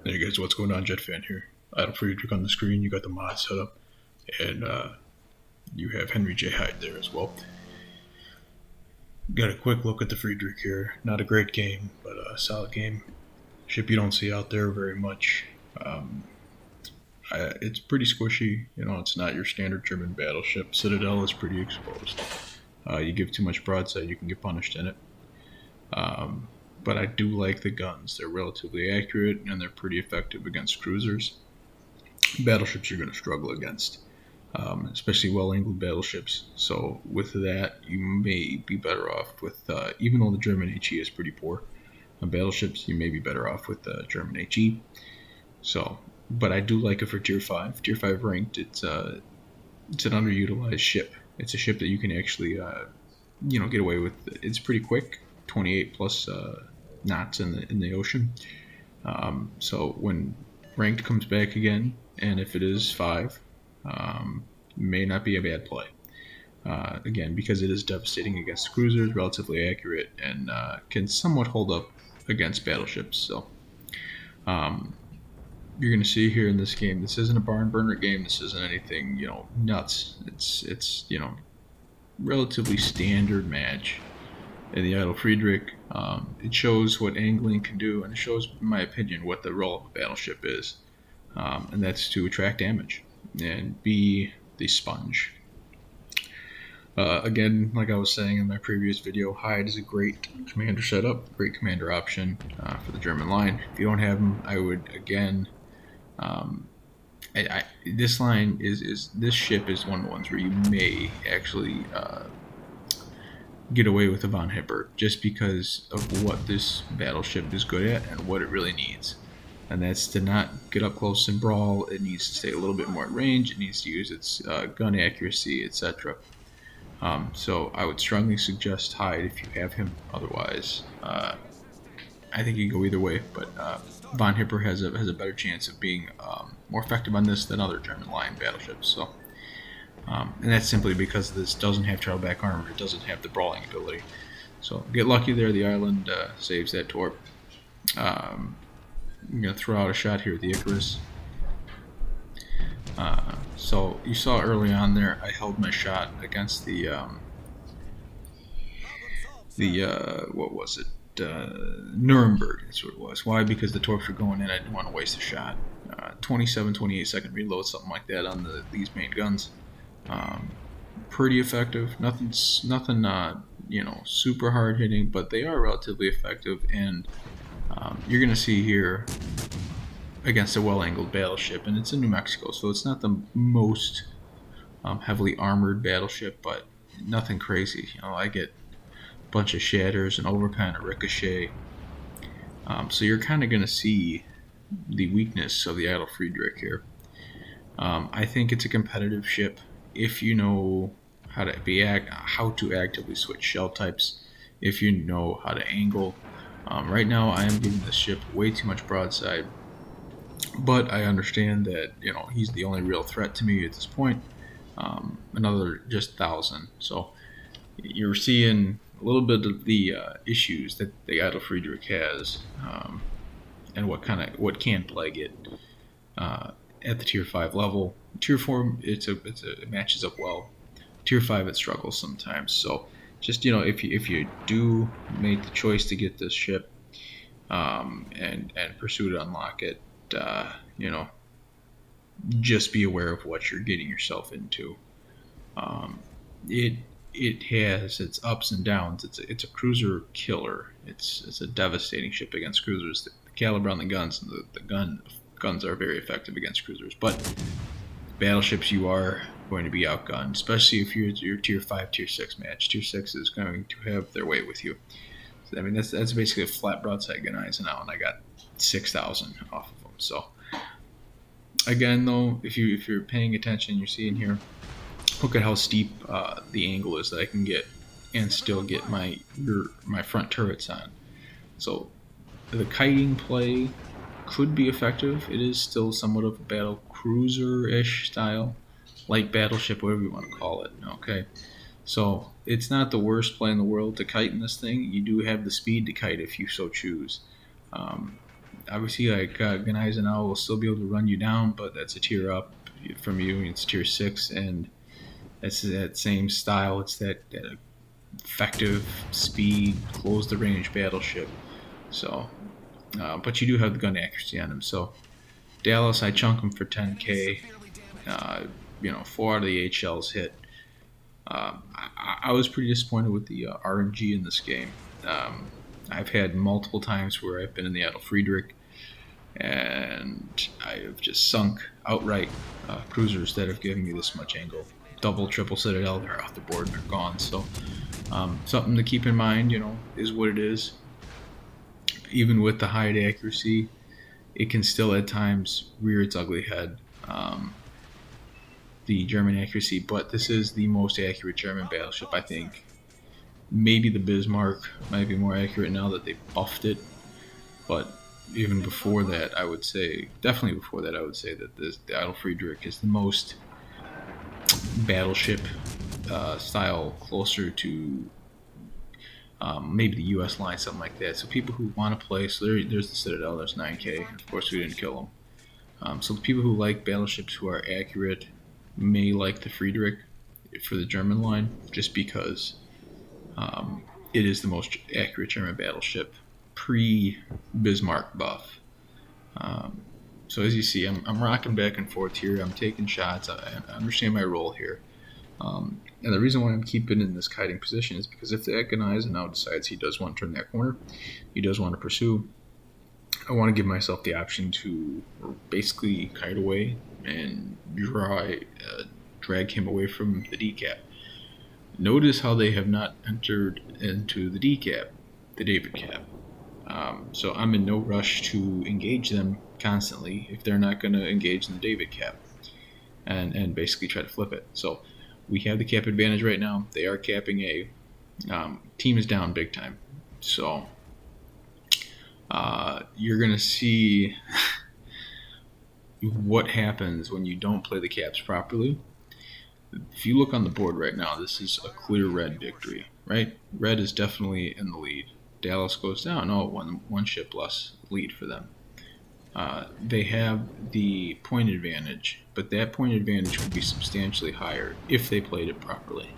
Hey guys, what's going on? Jet Fan here. I have Friedrich on the screen. You got the mod set up, and you have Henry J. Hyde there as well. Got a quick look at the Friedrich here. Not a great game, but a solid game. Ship you don't see out there very much. It's pretty squishy. It's not your standard German battleship. Citadel is pretty exposed. You give too much broadside, you can get punished in it. But I do like the guns. They're relatively accurate and they're pretty effective against cruisers. Battleships you're going to struggle against, especially well-angled battleships. So with that, you may be better off with, even though the German HE is pretty poor on battleships, you may be better off with the German HE. So, but I do like it for Tier 5. Tier 5 ranked, it's an underutilized ship. It's a ship that you can actually, get away with. It's pretty quick, 28 plus knots in the ocean. So when ranked comes back again, and if it is 5, may not be a bad play. Again, because it is devastating against cruisers, relatively accurate, and can somewhat hold up against battleships. So you're going to see here in this game, this isn't a barn burner game. This isn't anything nuts. It's relatively standard match in the Idle Friedrich. It shows what angling can do, and it shows, in my opinion, what the role of a battleship is. And that's to attract damage and be the sponge. Again, like I was saying in my previous video, Hyde is a great commander setup, great commander option for the German line. If you don't have him, I would, again, this line this ship is one of the ones where you may actually get away with a von Hippert just because of what this battleship is good at and what it really needs. And that's to not get up close and brawl. It needs to stay a little bit more at range. It needs to use its gun accuracy, etc. So I would strongly suggest Hyde if you have him. Otherwise, I think you can go either way. But von Hippert has a better chance of being more effective on this than other German line battleships. So, and that's simply because this doesn't have trailback armor. It doesn't have the brawling ability. So get lucky there. The island saves that torp. I'm going to throw out a shot here at the Icarus. So you saw early on there, I held my shot against the what was it? Nuremberg, that's what it was. Why? Because the torps were going in. I didn't want to waste a shot. 27, 28 second reload, something like that on these main guns. Pretty effective. Nothing super hard hitting, but they are relatively effective. And you're going to see here against a well-angled battleship, and it's in New Mexico, so it's not the most heavily armored battleship, but nothing crazy. I get a bunch of shatters and over kind of ricochet. So you're kind of going to see the weakness of the Idle Friedrich here. I think it's a competitive ship if you know how to actively switch shell types, if you know how to angle. Right now, I am giving this ship way too much broadside, but I understand that he's the only real threat to me at this point. Another just 1,000, so you're seeing a little bit of the issues that the Idle Friedrich has, and what can plague it at the Tier 5 level. Tier 4, it matches up well. Tier 5, it struggles sometimes. So just if you do make the choice to get this ship and pursue to unlock it, just be aware of what you're getting yourself into. It has its ups and downs. It's a cruiser killer. It's a devastating ship against cruisers. The caliber on the guns and the guns are very effective against cruisers, but battleships you are going to be outgunned, especially if you're your Tier 5, Tier 6 match. Tier 6 is going to have their way with you. So, that's basically a flat broadside gun eyes now, and I got 6,000 off of them. So again, though, if you're paying attention, you're seeing here, look at how steep the angle is that I can get and still get my front turrets on. So the kiting play could be effective. It is still somewhat of a battle cruiser-ish style, light battleship, whatever you want to call it. Okay, so it's not the worst play in the world to kite in this thing. You do have the speed to kite if you so choose. Obviously, like Gneisenau will still be able to run you down, but that's a tier up from you. It's tier 6, and it's that same style. It's that effective speed, close the range battleship. So, but you do have the gun accuracy on him. So Dallas, I chunk him for 10k. 4 out of the 8 shells hit. I was pretty disappointed with the RNG in this game. I've had multiple times where I've been in the Friedrich, and I have just sunk outright cruisers that have given me this much angle. Double, triple Citadel, they're off the board and they're gone. So something to keep in mind, is what it is. Even with the high accuracy, it can still at times rear its ugly head. The German accuracy, but this is the most accurate German battleship, I think. Maybe the Bismarck might be more accurate now that they buffed it, but even before that, I would say, definitely before that, I would say that the Friedrich is the most battleship style closer to maybe the U.S. line, something like that. So people who want to play, so there's the Citadel, there's 9K. Of course, we didn't kill them. So the people who like battleships who are accurate may like the Friedrich for the German line, just because it is the most accurate German battleship pre-Bismarck buff. So as you see, I'm rocking back and forth here. I'm taking shots. I understand my role here. And the reason why I'm keeping in this kiting position is because if the Gneisenau now decides he does want to turn that corner, he does want to pursue, I want to give myself the option to basically kite away and drag him away from the decap. Notice how they have not entered into the decap, the David cap. So I'm in no rush to engage them constantly if they're not going to engage in the David cap and basically try to flip it. So we have the cap advantage right now. They are capping A. Team is down big time. So you're going to see what happens when you don't play the caps properly. If you look on the board right now, this is a clear red victory, right? Red is definitely in the lead. Dallas goes down. Oh, one ship less lead for them. They have the point advantage, but that point advantage would be substantially higher if they played it properly.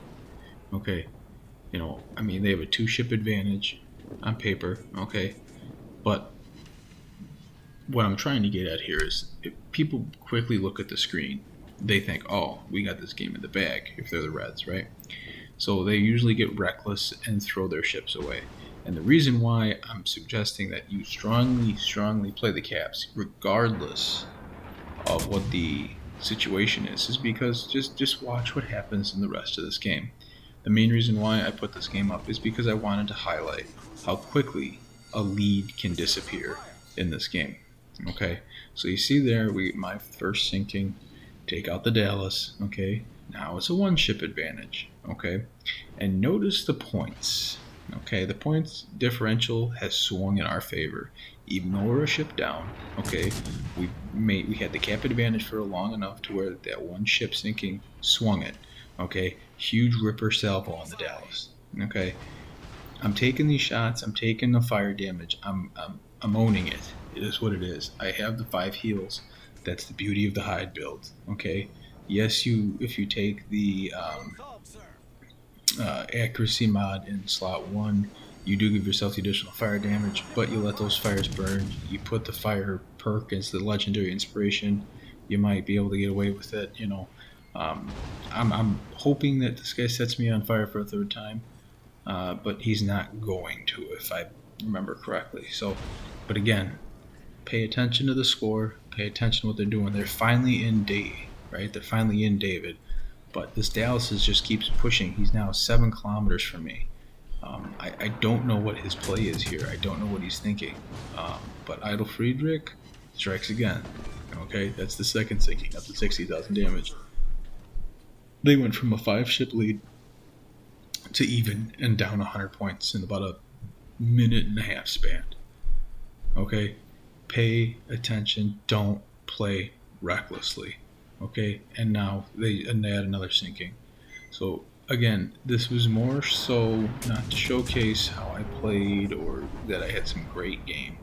Okay, they have a 2-ship advantage on paper, okay, but what I'm trying to get at here is if people quickly look at the screen, they think, oh, we got this game in the bag if they're the Reds, right? So they usually get reckless and throw their ships away. And the reason why I'm suggesting that you strongly play the caps, regardless of what the situation is because just watch what happens in the rest of this game. The main reason why I put this game up is because I wanted to highlight how quickly a lead can disappear in this game. Okay, so you see there, my first sinking, take out the Dallas. Okay, now it's a 1-ship advantage. Okay, and notice the points. Okay, the points differential has swung in our favor, even though we're a ship down. Okay, we had the cap advantage for long enough to where that 1-ship sinking swung it. Okay, huge ripper salvo on the Dallas. Okay, I'm taking these shots. I'm taking the fire damage. I'm owning it. It is what it is. I have the 5 heals. That's the beauty of the Hyde build. Okay, yes, if you take the accuracy mod in slot 1, you do give yourself the additional fire damage, but you let those fires burn. You put the fire perk as the legendary inspiration, you might be able to get away with it. I'm hoping that this guy sets me on fire for a 3rd time, but he's not going to, if I remember correctly. So, but again, pay attention to the score, pay attention to what they're doing. They're finally in Dave, right? They're finally in David. But this Dallas just keeps pushing. He's now 7 kilometers from me. I don't know what his play is here. I don't know what he's thinking. But Idle Friedrich strikes again. Okay, that's the 2nd sinking, up to 60,000 damage. They went from a 5-ship lead to even and down 100 points in about a minute and a half span. Okay, pay attention. Don't play recklessly. Okay, and now they add another sinking. So again, this was more so not to showcase how I played or that I had some great game.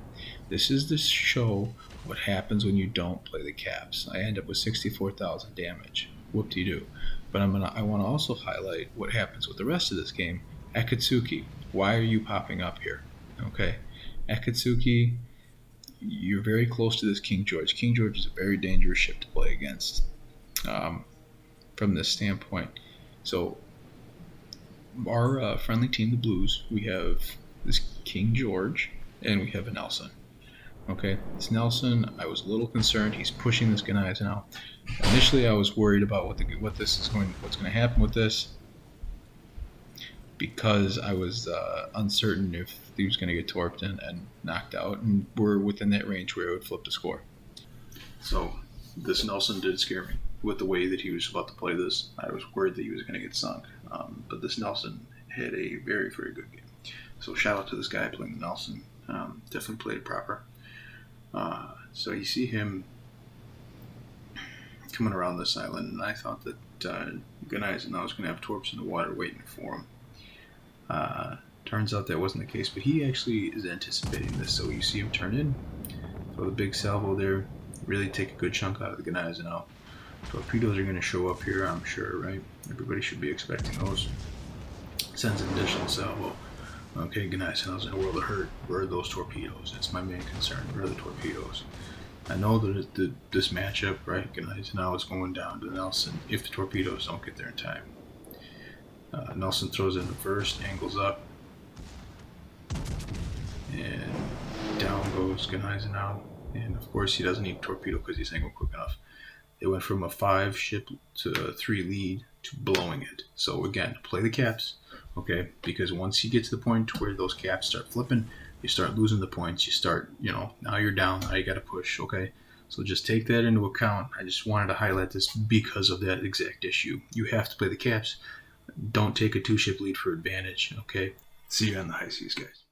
This is to show what happens when you don't play the caps. I end up with 64,000 damage. Whoop-de-doo. But I want to also highlight what happens with the rest of this game. Akatsuki, why are you popping up here? Okay, Akatsuki, you're very close to this King George. King George is a very dangerous ship to play against um, from this standpoint. So our friendly team, the Blues, we have this King George and we have a Nelson. Okay, this Nelson, I was a little concerned. He's pushing this Ghanaians now. Initially, I was worried about what's going to happen with this because I was uncertain if he was going to get torped and knocked out, and we're within that range where it would flip the score. So this Nelson did scare me with the way that he was about to play this. I was worried that he was going to get sunk, but this Nelson had a very, very good game. So shout out to this guy playing the Nelson. Definitely played it proper. So you see him coming around this island, and I thought that Ghanaians now was going to have torps in the water waiting for him. Turns out that wasn't the case, but he actually is anticipating this. So you see him turn in, throw the big salvo there, really take a good chunk out of the Ghanaians now. Torpedoes are going to show up here, I'm sure, right? Everybody should be expecting those. Sends an additional salvo. Okay, Ghanaians in a world of hurt. Where are those torpedoes? That's my main concern. Where are the torpedoes? I know that this matchup, right, Ghanaians now is going down to Nelson if the torpedoes don't get there in time. Nelson throws in the first, angles up, and down goes Ghanaians now. And of course, he doesn't need a torpedo because he's angled quick enough. It went from a 5 ship to a 3 lead to blowing it. So again, play the caps, okay? Because once you get to the point where those caps start flipping, you start losing the points. You start, now you're down. Now you got to push, okay? So just take that into account. I just wanted to highlight this because of that exact issue. You have to play the caps. Don't take a 2-ship lead for advantage, okay? See you on the high seas, guys.